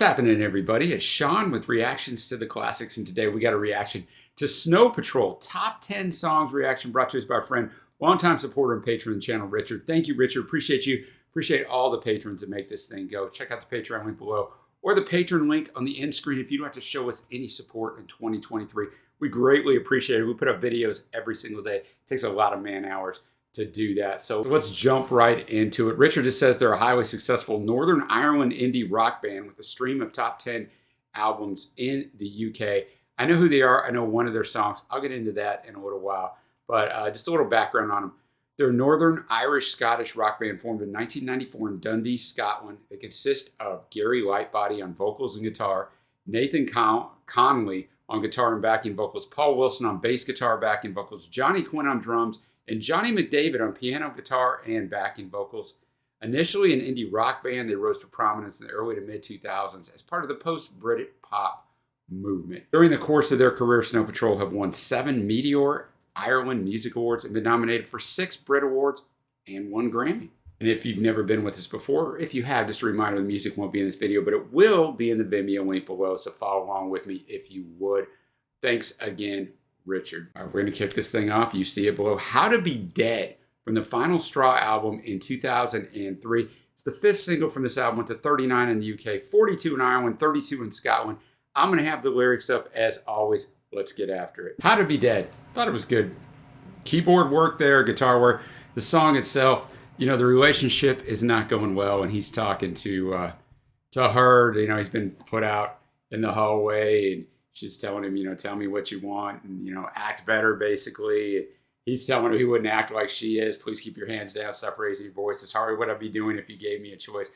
happening, everybody? It's Sean with Reactions to the Classics, and today we got a reaction to Snow Patrol Top 10 Songs reaction brought to us by our friend, longtime supporter and patron of the channel, Richard. Thank you, Richard. Appreciate you. Appreciate all the patrons that make this thing go. Check out the Patreon link below or the patron link on the end screen if you'd like to show us any support in 2023. We greatly appreciate it. We put up videos every single day. It takes a lot of man hours to do that. So let's jump right into it. Richard just says they're a highly successful Northern Ireland indie rock band with a stream of top 10 albums in the UK. I know who they are. I know one of their songs. I'll get into that in a little while. But just a little background on them. They're a Northern Irish-Scottish rock band formed in 1994 in Dundee, Scotland. They consist of Gary Lightbody on vocals and guitar, Nathan Connolly on guitar and backing vocals, Paul Wilson on bass guitar, backing vocals, Johnny Quinn on drums, and Johnny McDavid on piano, guitar, and backing vocals. Initially an indie rock band, they rose to prominence in the early to mid-2000s as part of the post-Britpop movement. During the course of their career, Snow Patrol have won 7 Meteor Ireland Music Awards and been nominated for 6 Brit Awards and 1 Grammy. And if you've never been with us before, or if you have, just a reminder, the music won't be in this video, but it will be in the Vimeo link below, so follow along with me if you would. Thanks again, Richard. All right, we're going to kick this thing off. You see it below. How to Be Dead from the Final Straw album in 2003. It's the 5th single from this album. Went to 39 in the UK, 42 in Ireland, 32 in Scotland. I'm going to have the lyrics up as always. Let's get after it. How to Be Dead. Thought it was good. Keyboard work there, guitar work. The song itself, you know, the relationship is not going well, and he's talking to her. You know, he's been put out in the hallway, and she's telling him, you know, tell me what you want, and, you know, act better, basically. He's telling her he wouldn't act like she is. Please keep your hands down. Stop raising your voice. Sorry, what I'd be doing if you gave me a choice.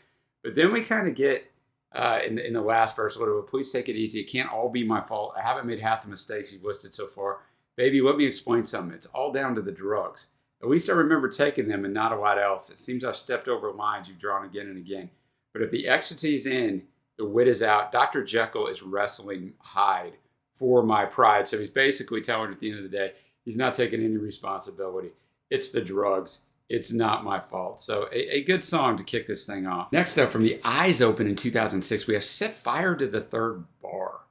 But then we kind of get in the last verse a little bit. Please take it easy. It can't all be my fault. I haven't made half the mistakes you've listed so far. Baby, let me explain something. It's all down to the drugs. At least I remember taking them and not a lot else. It seems I've stepped over lines you've drawn again and again. But if the ecstasy's in, the wit is out. Dr. Jekyll is wrestling Hyde for my pride. So he's basically telling her at the end of the day, he's not taking any responsibility. It's the drugs. It's not my fault. So a good song to kick this thing off. Next up, from the Eyes Open in 2006, we have Set Fire to the Third Bar.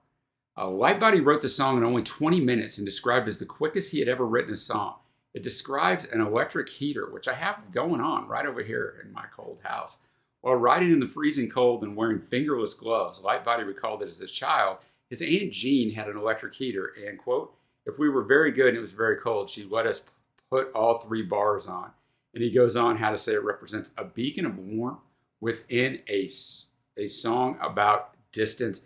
Lightbody wrote the song in only 20 minutes and described it as the quickest he had ever written a song. It describes an electric heater, which I have going on right over here in my cold house. While riding in the freezing cold and wearing fingerless gloves, Lightbody recalled that as a child, his Aunt Jean had an electric heater and, quote, if we were very good and it was very cold, she'd let us put all 3 bars on. And he goes on how to say it represents a beacon of warmth within a song about distance.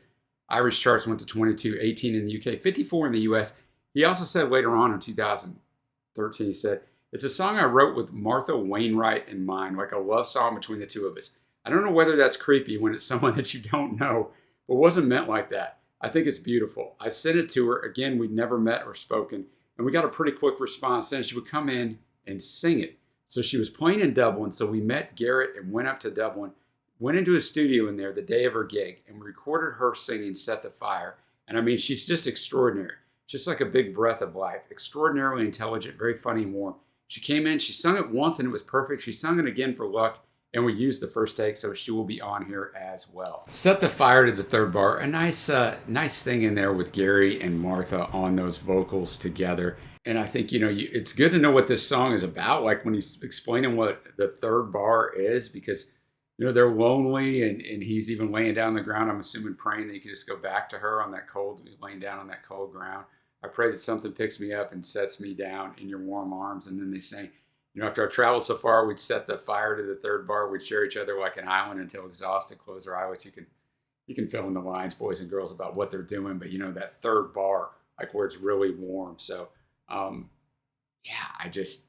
Irish charts went to 22, 18 in the UK, 54 in the US. He also said later on in 2013, he said, it's a song I wrote with Martha Wainwright in mind, like a love song between the two of us. I don't know whether that's creepy when it's someone that you don't know, but wasn't meant like that. I think it's beautiful. I sent it to her. Again, we'd never met or spoken, and we got a pretty quick response. Then she would come in and sing it. So she was playing in Dublin, so we met Garrett and went up to Dublin, went into his studio in there the day of her gig, and we recorded her singing Set the Fire. And I mean, she's just extraordinary. Just like a big breath of life. Extraordinarily intelligent, very funny and warm. She came in, she sung it once and it was perfect. She sung it again for luck, and we used the first take, so she will be on here as well. Set the Fire to the Third Bar. A nice thing in there with Gary and Martha on those vocals together. And I think, you know, it's good to know what this song is about, like when he's explaining what the third bar is, because, you know, they're lonely, and he's even laying down on the ground, I'm assuming praying that he can just go back to her on that cold, laying down on that cold ground. I pray that something picks me up and sets me down in your warm arms. And then they say, you know, after I've traveled so far, we'd set the fire to the third bar. We'd share each other like an island until exhausted, close our eyelids. You can fill in the lines, boys and girls, about what they're doing. But, you know, that third bar, like where it's really warm. So, yeah, I just,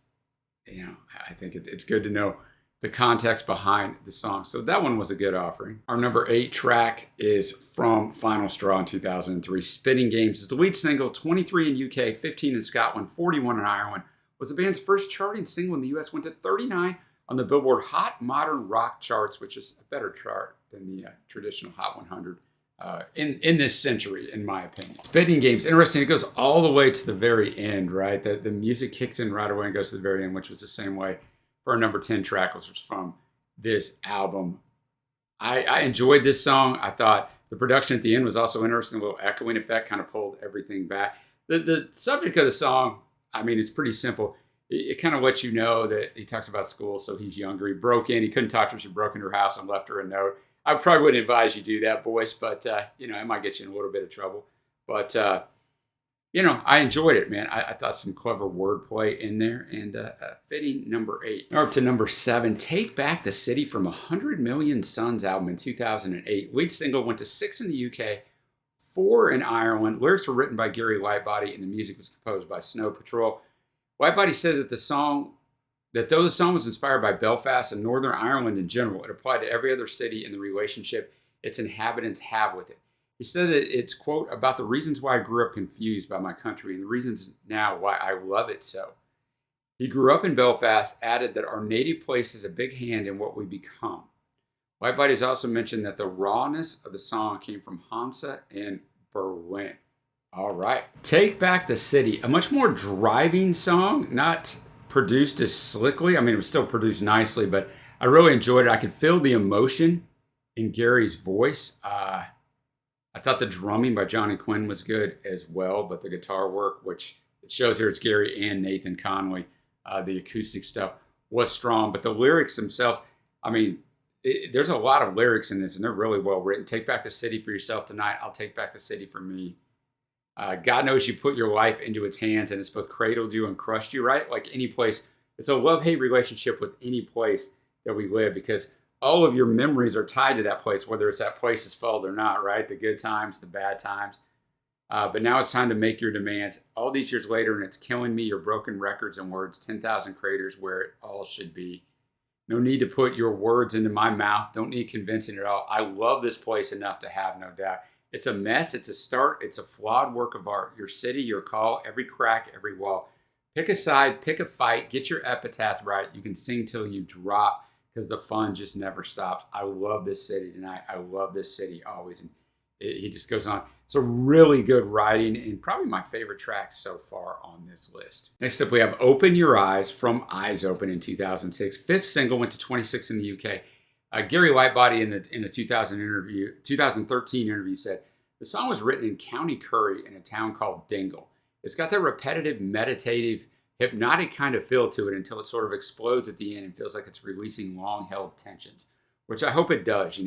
you know, I think it's good to know the context behind the song. So that one was a good offering. Our number 8 track is from Final Straw in 2003. Spitting Games is the lead single, 23 in UK, 15 in Scotland, 41 in Ireland. Was the band's first charting single in the US, went to 39 on the Billboard Hot Modern Rock charts, which is a better chart than the traditional Hot 100 in this century, in my opinion. Spitting Games, interesting. It goes all the way to the very end, right? The music kicks in right away and goes to the very end, which was the same way for our number 10 track, which was from this album. I enjoyed this song. I thought The production at the end was also interesting. A little echoing effect kind of pulled everything back. The subject of the song, I mean, it's pretty simple. It kind of lets you know that he talks about school. So he's younger. He broke in. He couldn't talk to her. She broke into her house and left her a note. I probably wouldn't advise you do that, boys, but, it might get you in a little bit of trouble. But, I enjoyed it, man. I thought some clever wordplay in there, and fitting number 8. Now up to number 7, Take Back the City from 100 Million Suns album in 2008. Lead single went to 6 in the UK, 4 in Ireland. Lyrics were written by Gary Whitebody, and the music was composed by Snow Patrol. Whitebody said that though the song was inspired by Belfast and Northern Ireland in general, it applied to every other city and the relationship its inhabitants have with it. He said that it's, quote, about the reasons why I grew up confused by my country and the reasons now why I love it so. He grew up in Belfast, added that our native place has a big hand in what we become. Whitebody has also mentioned that the rawness of the song came from Hansa and Berlin. All right. Take Back the City, a much more driving song, not produced as slickly. I mean, it was still produced nicely, but I really enjoyed it. I could feel the emotion in Gary's voice. I thought the drumming by Johnny Quinn was good as well, but the guitar work, which it shows here it's Gary and Nathan Conway, the acoustic stuff was strong, but the lyrics themselves, I mean, there's a lot of lyrics in this, and they're really well written. Take back the city for yourself tonight. I'll take back the city for me. God knows you put your life into its hands, and it's both cradled you and crushed you, right? Like any place. It's a love-hate relationship with any place that we live, because all of your memories are tied to that place, whether it's that place's fault or not, right? The good times, the bad times. But now it's time to make your demands. All these years later, and it's killing me, your broken records and words, 10,000 craters where it all should be. No need to put your words into my mouth. Don't need convincing at all. I love this place enough to have no doubt. It's a mess. It's a start. It's a flawed work of art. Your city, your call, every crack, every wall. Pick a side, pick a fight, get your epitaph right. You can sing till you drop, because the fun just never stops. I love this city tonight. I love this city always. And he just goes on. It's a really good writing and probably my favorite track so far on this list. Next up, we have Open Your Eyes from Eyes Open in 2006. 5th single, went to 26 in the UK. Gary Whitebody in a 2013 interview said, the song was written in County Curry in a town called Dingle. It's got that repetitive, meditative, hypnotic kind of feel to it until it sort of explodes at the end and feels like it's releasing long-held tensions, which I hope it does.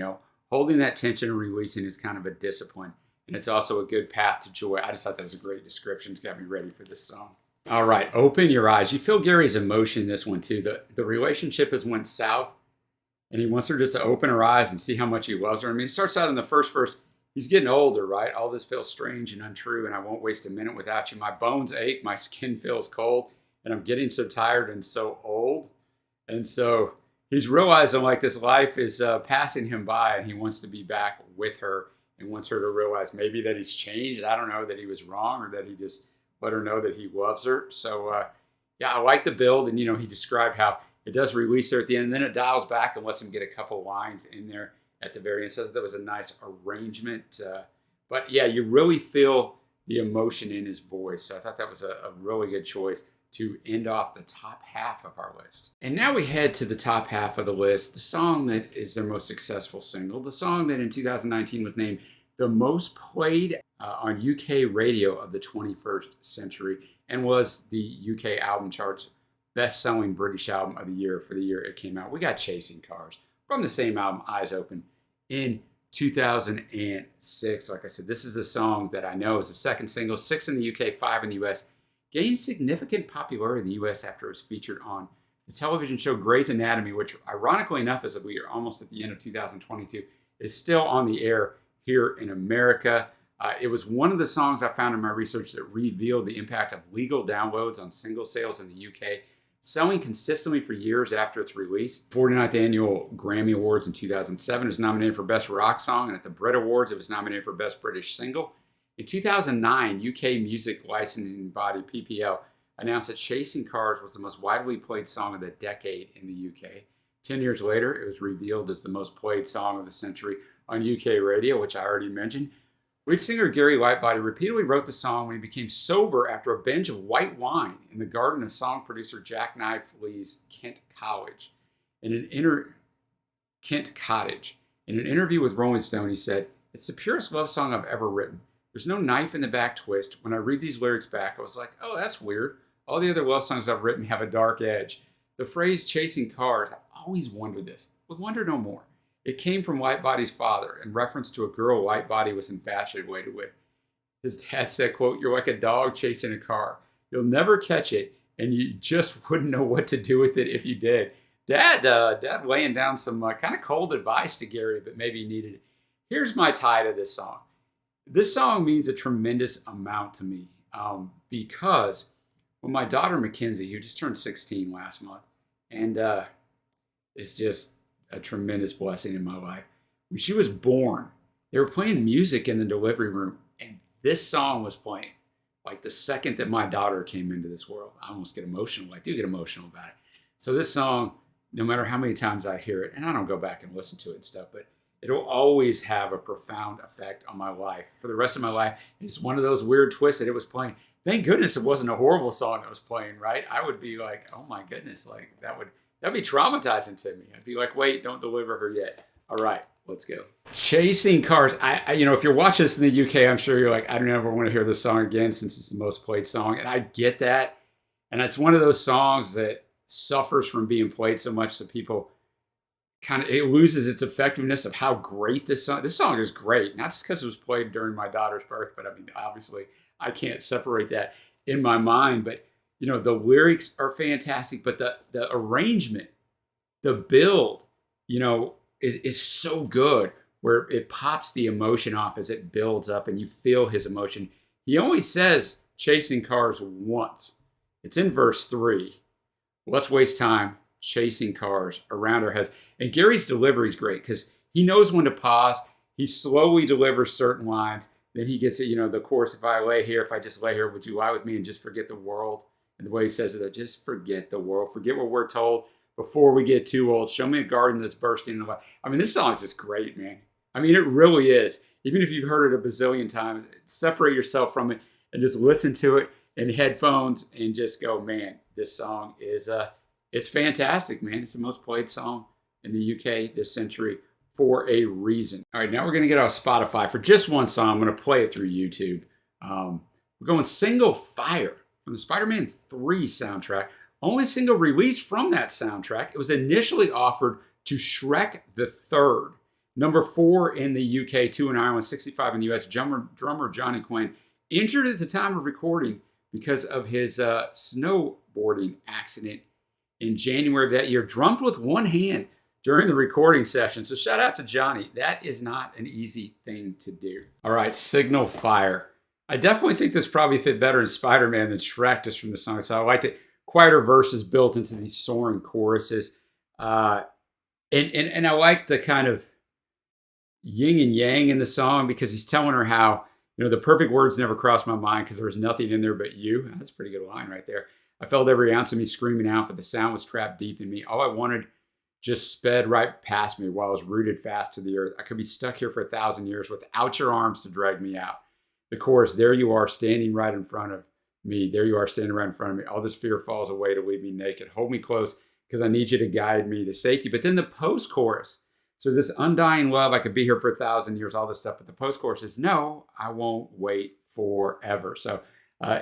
Holding that tension and releasing is kind of a discipline, and it's also a good path to joy. I just thought that was a great description. It's got me ready for this song. All right, Open Your Eyes. You feel Gary's emotion in this one too. The relationship has went south, and he wants her just to open her eyes and see how much he loves her. I mean, it starts out in the first verse. He's getting older, right? All this feels strange and untrue, and I won't waste a minute without you. My bones ache, my skin feels cold, and I'm getting so tired and so old. And so he's realizing like this life is passing him by, and he wants to be back with her and wants her to realize maybe that he's changed. I don't know, that he was wrong, or that he just let her know that he loves her. So, I like the build. And, he described how it does release her at the end, and then it dials back and lets him get a couple lines in there at the very end. So that was a nice arrangement. But you really feel the emotion in his voice. So I thought that was a really good choice to end off the top half of our list. And now we head to the top half of the list, the song that is their most successful single, the song that in 2019 was named the most played on UK radio of the 21st century, and was the UK album charts best-selling British album of the year for the year it came out. We got Chasing Cars from the same album, Eyes Open, in 2006. Like I said, this is the song that I know is the second single, 6 in the UK, 5 in the US. Gained significant popularity in the US after it was featured on the television show Grey's Anatomy, which ironically enough, as we are almost at the end of 2022, is still on the air here in America. It was one of the songs I found in my research that revealed the impact of legal downloads on single sales in the UK, selling consistently for years after its release. 49th Annual Grammy Awards in 2007, it was nominated for Best Rock Song, and at the Brit Awards, it was nominated for Best British Single. In 2009, UK music licensing body PPL announced that Chasing Cars was the most widely played song of the decade in the UK. 10 years later, it was revealed as the most played song of the century on UK radio, which I already mentioned. Lead singer Gary Whitebody repeatedly wrote the song when he became sober after a binge of white wine in the garden of song producer Jack Knife Lee's Kent Cottage. In an interview with Rolling Stone, he said, It's the purest love song I've ever written. There's no knife in the back twist. When I read these lyrics back, I was like, oh, that's weird. All the other love songs I've written have a dark edge. The phrase chasing cars, I've always wondered this, but wonder no more. It came from Whitebody's father in reference to a girl Whitebody was infatuated with. His dad said, quote, you're like a dog chasing a car. You'll never catch it, and you just wouldn't know what to do with it if you did. Dad laying down some kind of cold advice to Gary, but maybe he needed it. Here's my tie to this song. This song means a tremendous amount to me because when my daughter Mackenzie, who just turned 16 last month, and it's just a tremendous blessing in my life. When she was born, they were playing music in the delivery room, and this song was playing. Like the second that my daughter came into this world, I almost get emotional. I do get emotional about it. So this song, no matter how many times I hear it, and I don't go back and listen to it and stuff, but it'll always have a profound effect on my life for the rest of my life. It's one of those weird twists that it was playing. Thank goodness it wasn't a horrible song that was playing, right? I would be like, oh my goodness, like that'd be traumatizing to me. I'd be like, wait, don't deliver her yet. All right, let's go. Chasing Cars. I if you're watching this in the UK, I'm sure you're like, I don't ever want to hear this song again since it's the most played song. And I get that. And it's one of those songs that suffers from being played so much that people it loses its effectiveness of how great this song is great. Not just because it was played during my daughter's birth, but I mean, obviously I can't separate that in my mind. But, the lyrics are fantastic, but the arrangement, the build, is so good where it pops the emotion off as it builds up and you feel his emotion. He only says chasing cars once. It's in verse 3. Let's waste time chasing cars around our heads. And Gary's delivery is great because he knows when to pause. He slowly delivers certain lines. Then he gets it, the chorus, if I just lay here, would you lie with me and just forget the world? And the way he says it, just forget the world. Forget what we're told before we get too old. Show me a garden that's bursting in the light. I mean, this song is just great, man. I mean, it really is. Even if you've heard it a bazillion times, separate yourself from it and just listen to it in headphones and just go, man, this song is it's fantastic, man. It's the most played song in the UK this century for a reason. All right, now we're going to get off Spotify for just one song. I'm going to play it through YouTube. We're going Single Fire from the Spider-Man 3 soundtrack. Only single released from that soundtrack. It was initially offered to Shrek the Third, number 4 in the UK, 2 in Ireland, 65 in the US. Drummer Johnny Quinn injured at the time of recording because of his snowboarding accident in January of that year, drummed with one hand during the recording session. So shout out to Johnny. That is not an easy thing to do. All right, Signal Fire. I definitely think this probably fit better in Spider-Man than Shrek just from the song. So I liked it. Quieter verses built into these soaring choruses. And I like the kind of yin and yang in the song because he's telling her how, the perfect words never crossed my mind because there was nothing in there but you. That's a pretty good line right there. I felt every ounce of me screaming out, but the sound was trapped deep in me. All I wanted just sped right past me while I was rooted fast to the earth. I could be stuck here for 1,000 years without your arms to drag me out. The chorus, there you are standing right in front of me. There you are standing right in front of me. All this fear falls away to leave me naked. Hold me close because I need you to guide me to safety. But then the post-chorus. So this undying love, I could be here for 1,000 years, all this stuff. But the post-chorus is, no, I won't wait forever. So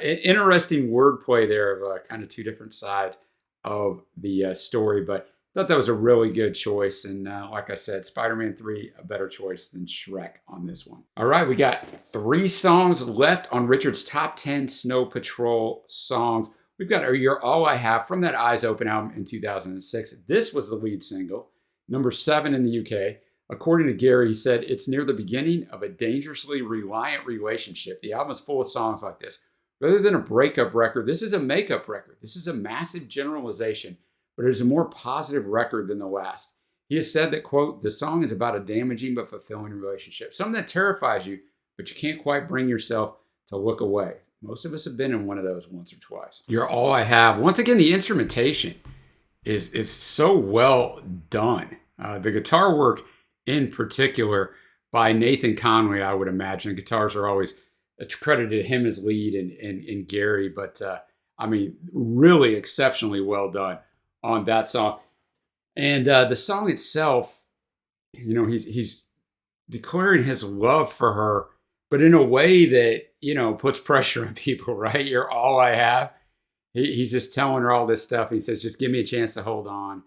interesting wordplay there of kind of two different sides of the story. But I thought that was a really good choice. And like I said, Spider-Man 3, a better choice than Shrek on this one. All right, we got 3 songs left on Richard's top 10 Snow Patrol songs. We've got You're All I Have from that Eyes Open album in 2006. This was the lead single, number 7 in the UK. According to Gary, he said, it's near the beginning of a dangerously reliant relationship. The album is full of songs like this. Rather than a breakup record, this is a makeup record. This is a massive generalization, but it is a more positive record than the last. He has said that, quote, the song is about a damaging but fulfilling relationship. Something that terrifies you, but you can't quite bring yourself to look away. Most of us have been in one of those once or twice. You're All I Have. Once again, the instrumentation is so well done. The guitar work in particular by Nathan Conway, I would imagine. Guitars are always credited him as lead and Gary, but I mean, really exceptionally well done on that song. And the song itself, he's declaring his love for her, but in a way that, puts pressure on people, right? You're all I have. He's just telling her all this stuff. He says, just give me a chance to hold on.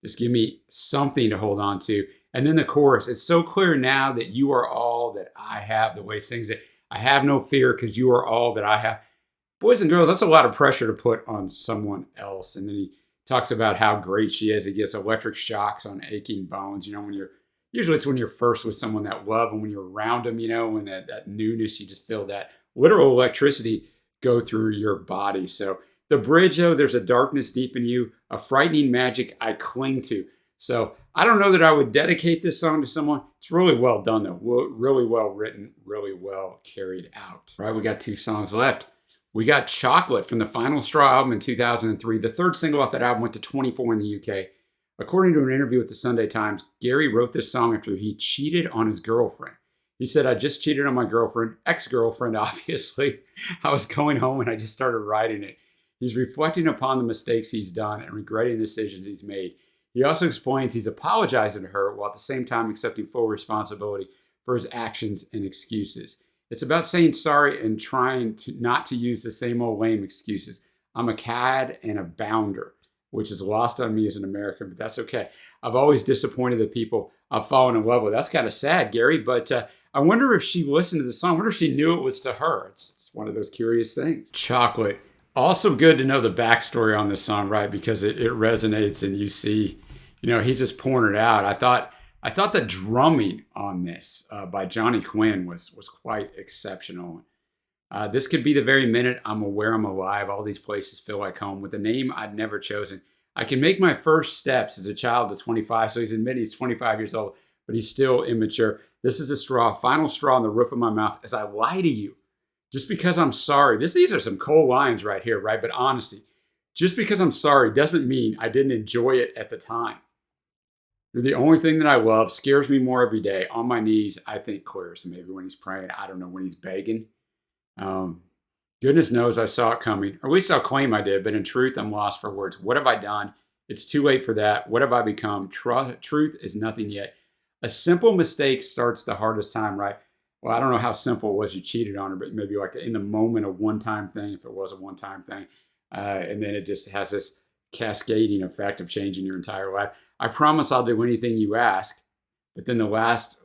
Just give me something to hold on to. And then the chorus, it's so clear now that you are all that I have, the way he sings it. I have no fear because you are all that I have. Boys and girls, that's a lot of pressure to put on someone else. And then he talks about how great she is. He gets electric shocks on aching bones. Usually it's when you're first with someone that love, and when you're around them, when that newness, you just feel that literal electricity go through your body. So the bridge, though, there's a darkness deep in you, a frightening magic I cling to. So I don't know that I would dedicate this song to someone. It's really well done, though. Really well written, really well carried out. All right, we got 2 songs left. We got Chocolate from the Final Straw album in 2003. The third single off that album went to 24 in the UK. According to an interview with the Sunday Times, Gary wrote this song after he cheated on his girlfriend. He said, I just cheated on my girlfriend, ex-girlfriend, obviously. I was going home and I just started writing it. He's reflecting upon the mistakes he's done and regretting the decisions he's made. He also explains he's apologizing to her while at the same time accepting full responsibility for his actions and excuses. It's about saying sorry and trying not to use the same old lame excuses. I'm a cad and a bounder, which is lost on me as an American, but that's okay. I've always disappointed the people I've fallen in love with. That's kind of sad, Gary, but I wonder if she listened to the song. I wonder if she knew it was to her. It's one of those curious things. Chocolate. Also good to know the backstory on this song, right? Because it resonates and you see, he's just pouring it out. I thought the drumming on this by Johnny Quinn was quite exceptional. This could be the very minute I'm aware I'm alive. All these places feel like home. With a name I'd never chosen, I can make my first steps as a child to 25. So he's admitting he's 25 years old, but he's still immature. This is a straw, final straw on the roof of my mouth as I lie to you. Just because I'm sorry. These are some cold lines right here, right? But honesty. Just because I'm sorry doesn't mean I didn't enjoy it at the time. You're the only thing that I love. Scares me more every day. On my knees, I think clear. So maybe when he's praying, I don't know, when he's begging. Goodness knows I saw it coming. Or at least I'll claim I did. But in truth, I'm lost for words. What have I done? It's too late for that. What have I become? Truth is nothing yet. A simple mistake starts the hardest time, right? Well, I don't know how simple it was you cheated on her, but maybe like in the moment, a one-time thing, if it was a one-time thing. And then it just has this cascading effect of changing your entire life. I promise I'll do anything you ask. But then the last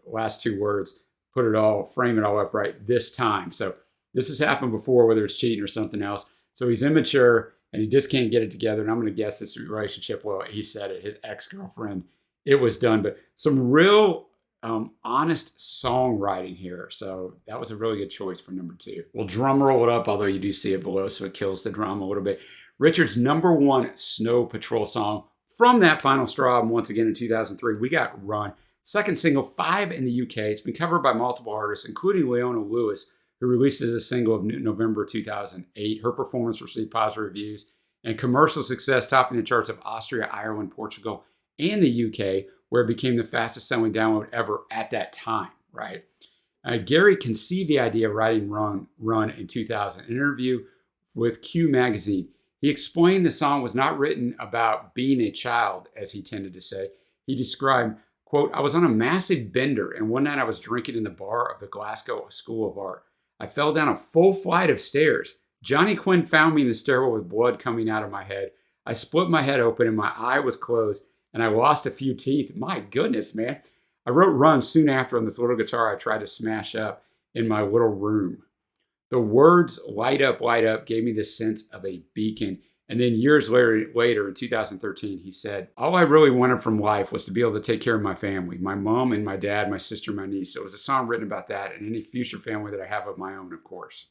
2 words, frame it all up right this time. So this has happened before, whether it's cheating or something else. So he's immature and he just can't get it together. And I'm going to guess this relationship, well, he said it, his ex-girlfriend, it was done. But some real honest songwriting here. So that was a really good choice for number 2. We'll drum roll it up, although you do see it below, so it kills the drum a little bit. Richard's number 1 Snow Patrol song from that Final Straw album, once again in 2003. We got Run. Second single, 5 in the UK. It's been covered by multiple artists, including Leona Lewis, who released it as a single of November 2008. Her performance received positive reviews and commercial success, topping the charts of Austria, Ireland, Portugal, and the UK, where it became the fastest selling download ever at that time, right? Gary conceived the idea of writing Run in 2000. In an interview with Q Magazine, he explained the song was not written about being a child, as he tended to say. He described, quote, I was on a massive bender, and one night I was drinking in the bar of the Glasgow School of Art. I fell down a full flight of stairs. Johnny Quinn found me in the stairwell with blood coming out of my head. I split my head open and my eye was closed, and I lost a few teeth. My goodness, man. I wrote Run soon after on this little guitar I tried to smash up in my little room. The words light up gave me this sense of a beacon. And then years later in 2013, he said, all I really wanted from life was to be able to take care of my family, my mom and my dad, my sister, my niece. So it was a song written about that and any future family that I have of my own, of course.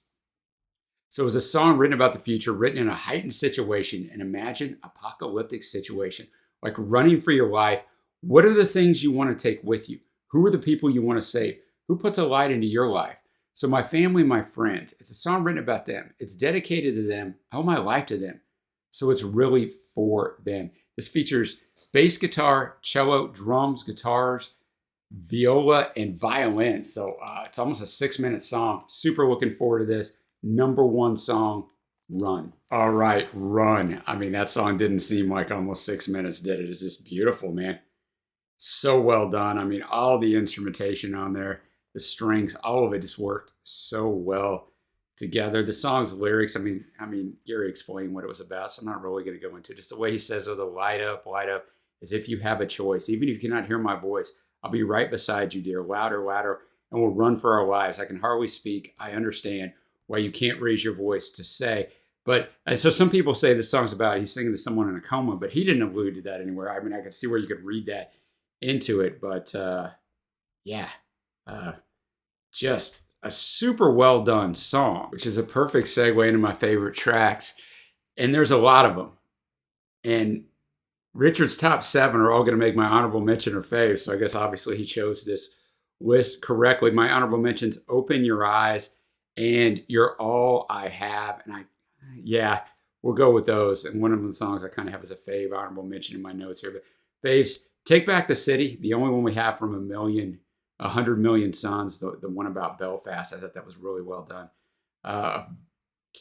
So it was a song written about the future, written in a heightened situation, an imagined apocalyptic situation, like running for your life. What are the things you want to take with you? Who are the people you want to save? Who puts a light into your life? So my family, my friends, it's a song written about them. It's dedicated to them. I owe my life to them. So it's really for them. This features bass guitar, cello, drums, guitars, viola, and violin. So it's almost a 6-minute song. Super looking forward to this. Number 1 song, Run. All right, Run. I mean, that song didn't seem like almost 6 minutes, did it? It's just beautiful, man. So well done. I mean, all the instrumentation on there, the strings, all of it just worked so well together. The song's lyrics, I mean, Gary explained what it was about, so I'm not really going to go into it. Just the way he says, "Oh, the light up," as if you have a choice. Even if you cannot hear my voice, I'll be right beside you, dear. Louder, louder, and we'll run for our lives. I can hardly speak. I understand why you can't raise your voice to say. But and so some people say this song's about he's singing to someone in a coma, but he didn't allude to that anywhere. I mean, I can see where you could read that into it, but yeah, uh, just a super well done song, which is a perfect segue into my favorite tracks. And there's a lot of them. And Richard's top 7 are all going to make my honorable mention or fave. So I guess obviously he chose this list correctly. My honorable mentions: "Open Your Eyes" and "You're All I Have." And yeah, we'll go with those. And one of the songs I kind of have as a fave honorable mention in my notes here. But faves: "Take Back the City," the only one we have from 100 Million Suns, the one about Belfast. I thought that was really well done. Uh,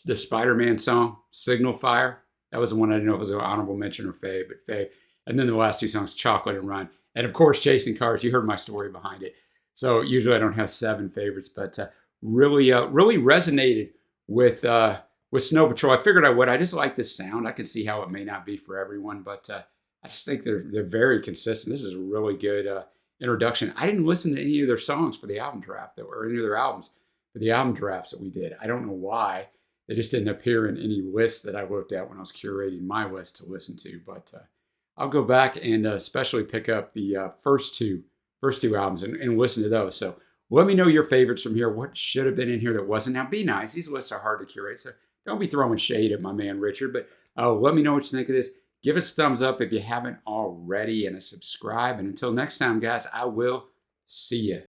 the Spider-Man song, "Signal Fire." That was the one I didn't know if it was an honorable mention or fave, but fave. And then the last 2 songs, "Chocolate" and "Run." And of course, "Chasing Cars." You heard my story behind it. So usually I don't have 7 favorites, but really resonated with Snow Patrol. I figured I would. I just like this sound. I can see how it may not be for everyone, but I just think they're very consistent. This is a really good introduction. I didn't listen to any of their songs for the album draft, or any of their albums for the album drafts that we did. I don't know why. They just didn't appear in any list that I looked at when I was curating my list to listen to. But I'll go back and especially pick up the first two albums and listen to those. So let me know your favorites from here. What should have been in here that wasn't? Now, be nice. These lists are hard to curate, so don't be throwing shade at my man Richard. But let me know what you think of this. Give us a thumbs up if you haven't already, and a subscribe. And until next time, guys, I will see you.